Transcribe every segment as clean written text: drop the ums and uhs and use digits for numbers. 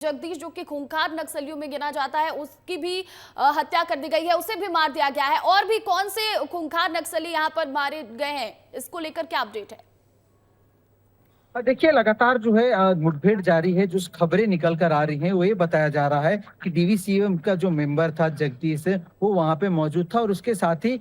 जगदीश जो कि खूंखार नक्सलियों में गिना जाता है, उसकी भी हत्या कर दी गई है, उसे भी मार दिया गया है। और भी कौन से खूंखार नक्सली यहां पर मारे गए हैं, इसको लेकर क्या अपडेट है? देखिए लगातार जो है मुठभेड़ जारी है। जो खबरें निकल कर आ रही हैं वो ये बताया जा रहा है कि डीवीसीएम का जो मेंबर था जगदीश, वो वहां पे मौजूद था और उसके साथ ही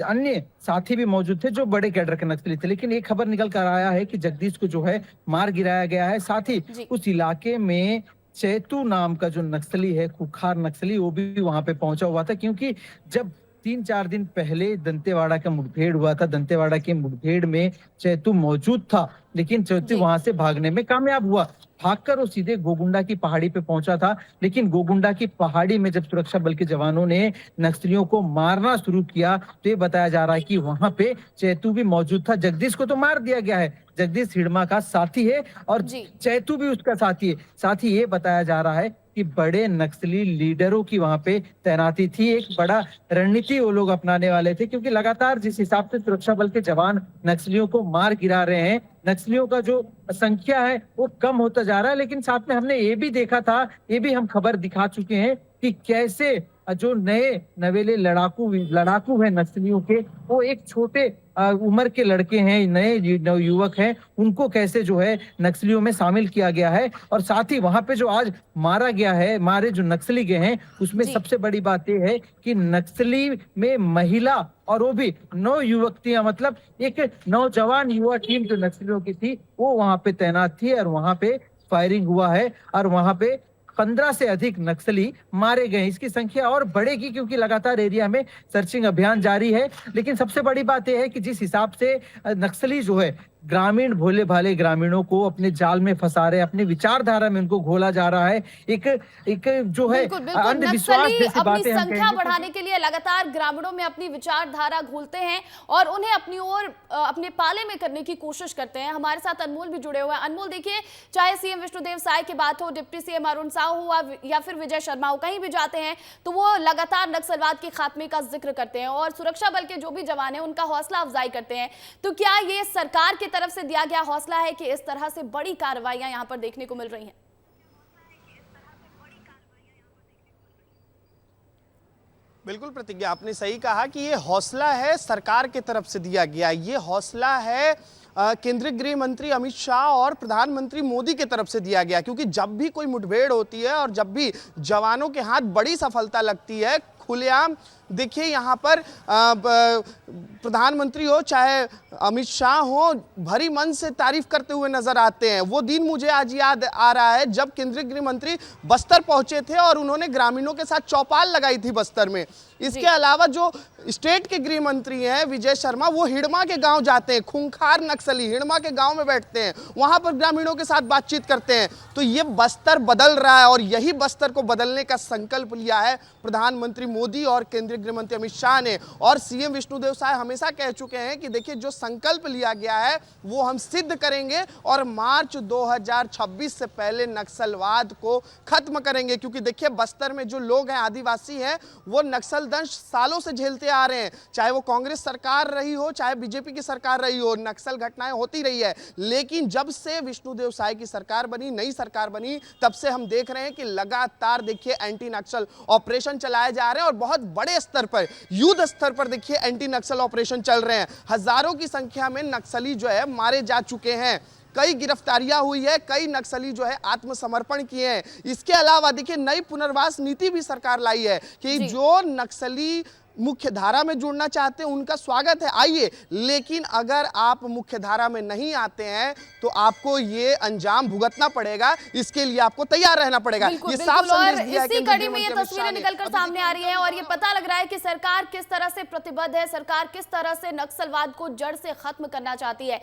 अन्य साथी भी मौजूद थे जो बड़े कैडर के नक्सली थे। लेकिन ये खबर निकल कर आया है कि जगदीश को जो है मार गिराया गया है। साथ ही जी। उस इलाके में चैतू नाम का जो नक्सली है, कुखार नक्सली, वो भी वहां पे पहुंचा हुआ था। क्योंकि जब 3-4 दिन पहले दंतेवाड़ा का मुठभेड़ हुआ था, दंतेवाड़ा के मुठभेड़ में चैतू मौजूद था, लेकिन चैतू जी। वहां से भागने में कामयाब हुआ। भागकर वो सीधे गोगुंडा की पहाड़ी पे पहुंचा था। लेकिन गोगुंडा की पहाड़ी में जब सुरक्षा बल के जवानों ने नक्सलियों को मारना शुरू किया तो ये बताया जा रहा है कि वहां पे चैतू भी मौजूद था। जगदीश को तो मार दिया गया है, जगदीश हिड़मा का साथी है और जी। चैतू भी उसका साथी है। साथ ही ये बताया जा रहा है कि बड़े नक्सली लीडरों की वहां पे तैनाती थी। एक बड़ा रणनीति वो लोग अपनाने वाले थे, क्योंकि लगातार जिस हिसाब से सुरक्षा बल के जवान नक्सलियों को मार गिरा रहे हैं, नक्सलियों का जो संख्या है वो कम होता जा रहा है। लेकिन साथ में हमने ये भी देखा था, ये भी हम खबर दिखा चुके हैं कि कैसे जो नए नवेले लड़ाकू हैं नक्सलियों के, वो एक छोटे उम्र के लड़के हैं, नए युवक हैं, उनको कैसे जो है नक्सलियों में शामिल किया गया है। और साथ ही वहां पे जो आज मारा गया है, मारे जो नक्सली गए हैं, उसमें जी। सबसे बड़ी बात यह है कि नक्सली में महिला और वो भी 9 युवतियां, मतलब एक नौजवान युवा टीम जो नक्सलियों की थी वो वहां पे तैनात थी और वहां पे फायरिंग हुआ है और वहां पे 15 से अधिक नक्सली मारे गए। इसकी संख्या और बढ़ेगी क्योंकि लगातार एरिया में सर्चिंग अभियान जारी है। लेकिन सबसे बड़ी बात यह है कि जिस हिसाब से नक्सली जो है ग्रामीण, भोले भाले ग्रामीणों को अपने जाल में फंसा रहे, अपने विचारधारा में उनको घोला जा रहा है। एक एक जो है बिल्कुल बिल्कुल, अंधविश्वास नक्सली जैसी अपनी बातें हम संख्या कहेंगे। बढ़ाने के लिए लगातार ग्रामीणों में अपनी विचारधारा घोलते हैं और उन्हें अपनी ओर अपने पाले में करने की कोशिश करते हैं। हमारे साथ अनमोल भी जुड़े हुए हैं। अनमोल, देखिए, चाहे सीएम विष्णुदेव साय की बात हो, डिप्टी सीएम अरुण साहू हो या फिर विजय शर्मा हो, कहीं भी जाते हैं तो वो लगातार नक्सलवाद के खात्मे का जिक्र करते हैं और सुरक्षा बल के जो भी जवान हैं उनका हौसला अफजाई करते हैं। तो क्या ये सरकार की तरफ से दिया गया हौसला है कि इस तरह से बड़ी कार्रवाइयां यहां पर देखने को मिल रही हैं? बिल्कुल प्रतिज्ञा, आपने सही कहा कि ये हौसला है सरकार की तरफ से दिया गया। ये हौसला है केंद्रीय गृह मंत्री अमित शाह और प्रधानमंत्री मोदी की तरफ से दिया गया। क्योंकि जब भी कोई मुठभेड़ होती है और जब भी जवानों के हाथ बड़ी सफलता लगती है, खुलेआम देखिए यहाँ पर प्रधानमंत्री हो चाहे अमित शाह हो, भरी मन से तारीफ करते हुए नजर आते हैं। वो दिन मुझे आज याद आ रहा है जब केंद्रीय गृह मंत्री बस्तर पहुंचे थे और उन्होंने ग्रामीणों के साथ चौपाल लगाई थी बस्तर में। इसके अलावा जो स्टेट के गृह मंत्री हैं विजय शर्मा, वो हिड़मा के गांव जाते हैं, खूंखार नक्सली हिड़मा के गांव में बैठते हैं, वहां पर ग्रामीणों के साथ बातचीत करते हैं। तो ये बस्तर बदल रहा है और यही बस्तर को बदलने का संकल्प लिया है प्रधानमंत्री मोदी और केंद्रीय गृह मंत्री अमित शाह ने। और सीएम विष्णुदेव साय हमेशा कह चुके हैं कि देखिए जो संकल्प लिया गया है वो हम सिद्ध करेंगे और मार्च 2026 से पहले नक्सलवाद को खत्म करेंगे। क्योंकि देखिए बस्तर में जो लोग हैं, आदिवासी हैं, वो नक्सल दंश सालों से झेलते आ रहे हैं। चाहे वो कांग्रेस सरकार रही हो, चाहे बीजेपी की सरकार रही हो, नक्सल घटनाएं होती रही है। लेकिन जब से विष्णुदेव साय की सरकार बनी, नई सरकार बनी, तब से हम देख रहे हैं कि लगातार देखिए एंटी नक्सल ऑपरेशन चलाए जा रहे हैं और बहुत बड़े स्तर पर, युद्ध स्तर पर देखिए एंटी नक्सल ऑपरेशन चल रहे हैं। हजारों की संख्या में नक्सली जो है मारे जा चुके हैं, कई गिरफ्तारियां हुई है, कई नक्सली जो है आत्मसमर्पण किए हैं। इसके अलावा देखिए नई पुनर्वास नीति भी सरकार लाई है कि जो नक्सली मुख्य धारा में जुड़ना चाहते हैं उनका स्वागत है, आइए, लेकिन अगर आप मुख्य धारा में नहीं आते हैं तो आपको ये अंजाम भुगतना पड़ेगा, इसके लिए आपको तैयार रहना पड़ेगा। ये साफ संदेश दिया है। इसी कड़ी में ये तस्वीरें निकलकर सामने आ रही हैं और ये पता लग रहा है कि सरकार किस तरह से प्रतिबद्ध है, सरकार किस तरह से नक्सलवाद को जड़ से खत्म करना चाहती है।